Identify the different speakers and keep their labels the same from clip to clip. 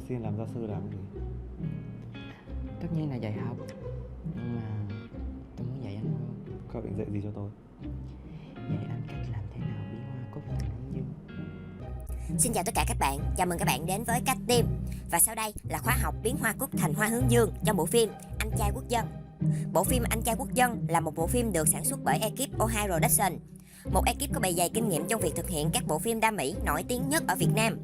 Speaker 1: xin làm gia sư làm cái gì?
Speaker 2: Tất nhiên là dạy học, nhưng mà tôi muốn dạy anh hơn.
Speaker 1: Cậu định dạy gì cho tôi?
Speaker 2: Dạy anh cách làm thế nào biến hoa cúc thành hướng dương.
Speaker 3: Xin chào tất cả các bạn, chào mừng các bạn đến với Cách Tim. Và sau đây là khóa học biến hoa cúc thành hoa hướng dương trong bộ phim Anh Trai Quốc Dân. Bộ phim Anh Trai Quốc Dân là một bộ phim được sản xuất bởi ekip O2 Production, một ekip có bề dày kinh nghiệm trong việc thực hiện các bộ phim đam mỹ nổi tiếng nhất ở Việt Nam.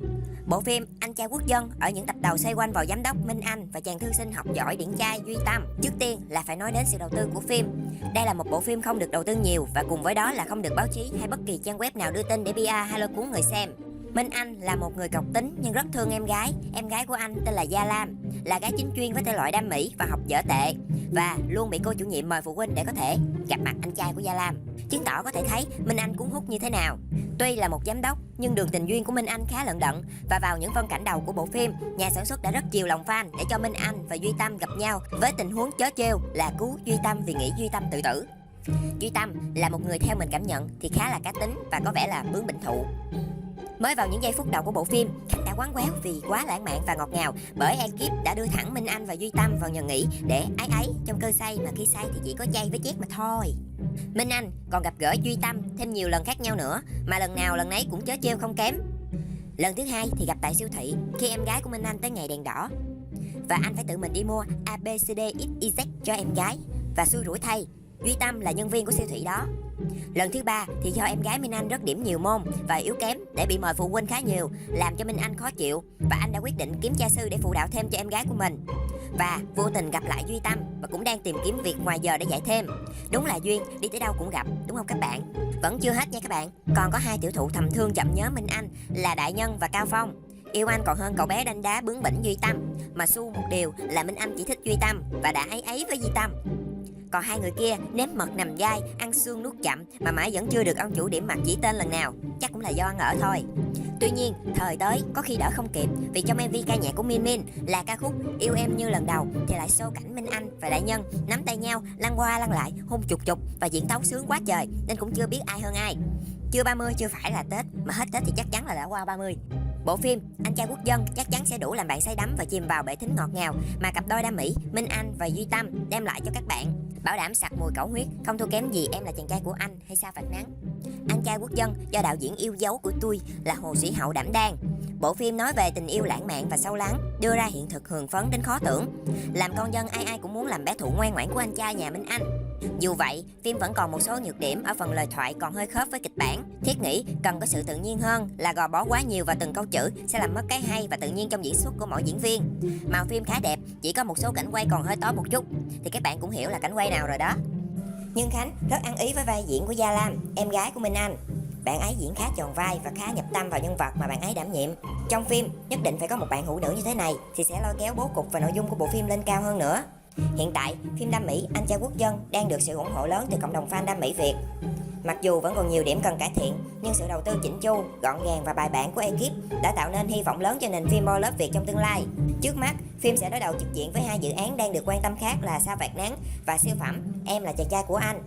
Speaker 3: Bộ phim Anh Trai Quốc Dân ở những tập đầu xoay quanh vào giám đốc Minh Anh và chàng thư sinh học giỏi điển trai Duy Tâm. Trước tiên là phải nói đến sự đầu tư của phim. Đây là một bộ phim không được đầu tư nhiều và cùng với đó là không được báo chí hay bất kỳ trang web nào đưa tin để PR hay lôi cuốn người xem. Minh Anh là một người cộc tính nhưng rất thương em gái. Em gái của anh tên là Gia Lam, là gái chính chuyên với thể loại đam mỹ và học dở tệ, và luôn bị cô chủ nhiệm mời phụ huynh để có thể gặp mặt anh trai của Gia Lam, chứng tỏ có thể thấy Minh Anh cuốn hút như thế nào. Tuy là một giám đốc nhưng đường tình duyên của Minh Anh khá lận đận, và vào những phân cảnh đầu của bộ phim, nhà sản xuất đã rất chiều lòng fan để cho Minh Anh và Duy Tâm gặp nhau với tình huống trớ trêu là cứu Duy Tâm vì nghĩ Duy Tâm tự tử. Duy Tâm là một người theo mình cảm nhận thì khá là cá tính và có vẻ là bướng bỉnh thụ. Mới vào những giây phút đầu của bộ phim, khách đã quán quéo vì quá lãng mạn và ngọt ngào, bởi ekip đã đưa thẳng Minh Anh và Duy Tâm vào nhà nghỉ để ái ái trong cơn say, mà khi say thì chỉ có chay với chét mà thôi. Minh Anh còn gặp gỡ Duy Tâm thêm nhiều lần khác nhau nữa, mà lần nào lần nấy cũng trớ trêu không kém. Lần thứ hai thì gặp tại siêu thị khi em gái của Minh Anh tới ngày đèn đỏ, và anh phải tự mình đi mua ABCDXYZ cho em gái, và xui rủi thay, Duy Tâm là nhân viên của siêu thị đó. Lần thứ ba thì do em gái Minh Anh rất điểm nhiều môn và yếu kém để bị mời phụ huynh khá nhiều, làm cho Minh Anh khó chịu, và anh đã quyết định kiếm gia sư để phụ đạo thêm cho em gái của mình. Và vô tình gặp lại Duy Tâm và cũng đang tìm kiếm việc ngoài giờ để dạy thêm. Đúng là duyên, đi tới đâu cũng gặp, đúng không các bạn? Vẫn chưa hết nha các bạn, còn có hai tiểu thụ thầm thương chậm nhớ Minh Anh là Đại Nhân và Cao Phong. Yêu anh còn hơn cậu bé đanh đá bướng bỉnh Duy Tâm, mà xu một điều là Minh Anh chỉ thích Duy Tâm và đã ấy với Duy Tâm. Còn hai người kia nếm mật nằm dai, ăn xương nuốt chậm mà mãi vẫn chưa được ông chủ điểm mặt chỉ tên lần nào, chắc cũng là do ăn ở thôi. Tuy nhiên, thời tới có khi đỡ không kịp, vì trong MV ca nhạc của Min Min là ca khúc Yêu Em Như Lần Đầu thì lại show cảnh Minh Anh và Đại Nhân nắm tay nhau, lăn qua lăn lại, hôn chục chục và diễn tấu sướng quá trời, nên cũng chưa biết ai hơn ai. Chưa 30 chưa phải là Tết, mà hết Tết thì chắc chắn là đã qua 30. Bộ phim Anh Trai Quốc Dân chắc chắn sẽ đủ làm bạn say đắm và chìm vào bể thính ngọt ngào mà cặp đôi đam mỹ Minh Anh và Duy Tâm đem lại cho các bạn. Bảo đảm sặc mùi cẩu huyết, không thua kém gì Em Là Chàng Trai Của Anh hay Sao Phạt Nắng. Anh Trai Quốc Dân do đạo diễn yêu dấu của tôi là Hồ Sĩ Hậu đảm đang. Bộ phim nói về tình yêu lãng mạn và sâu lắng, đưa ra hiện thực hường phấn đến khó tưởng. Làm con dân ai ai cũng muốn làm bé thụ ngoan ngoãn của anh trai nhà Minh Anh. Dù vậy, phim vẫn còn một số nhược điểm ở phần lời thoại còn hơi khớp với kịch bản. Thiết nghĩ cần có sự tự nhiên hơn là gò bó quá nhiều vào từng câu chữ sẽ làm mất cái hay và tự nhiên trong diễn xuất của mỗi diễn viên. Màu phim khá đẹp, chỉ có một số cảnh quay còn hơi tối một chút, thì các bạn cũng hiểu là cảnh quay nào rồi đó. Nhưng Khánh rất ăn ý với vai diễn của Gia Lam, em gái của Minh Anh. Bạn ấy diễn khá tròn vai và khá nhập tâm vào nhân vật mà bạn ấy đảm nhiệm. Trong phim, nhất định phải có một bạn hữu nữ như thế này thì sẽ lôi kéo bố cục và nội dung của bộ phim lên cao hơn nữa. Hiện tại, phim đam mỹ Anh Trai Quốc Dân đang được sự ủng hộ lớn từ cộng đồng fan đam mỹ Việt. Mặc dù vẫn còn nhiều điểm cần cải thiện, nhưng sự đầu tư chỉnh chu, gọn gàng và bài bản của ekip đã tạo nên hy vọng lớn cho nền phim More Love Việt trong tương lai. Trước mắt, phim sẽ đối đầu trực diện với hai dự án đang được quan tâm khác là Sao Phạt Nắng và siêu phẩm Em Là Chàng Trai Của Anh.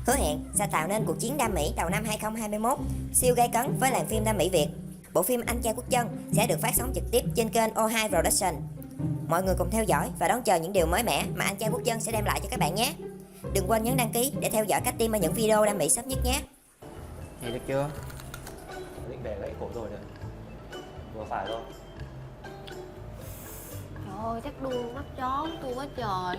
Speaker 3: Hứa hẹn sẽ tạo nên cuộc chiến đam mỹ đầu năm 2021 siêu gay cấn với làng phim đam mỹ Việt. Bộ phim Anh Trai Quốc Dân sẽ được phát sóng trực tiếp trên kênh O2 Production. Mọi người cùng theo dõi và đón chờ những điều mới mẻ mà Anh Trai Quốc Dân sẽ đem lại cho các bạn nhé. Đừng quên nhấn đăng ký để theo dõi Cách Tim ở những video đam mỹ sớm nhất nhé.
Speaker 2: Vậy được chưa?
Speaker 1: Định bẻ gãy cổ rồi đấy. Vừa phải thôi.
Speaker 4: Trời ơi, chắc đuôi mắt chó tôi quá trời.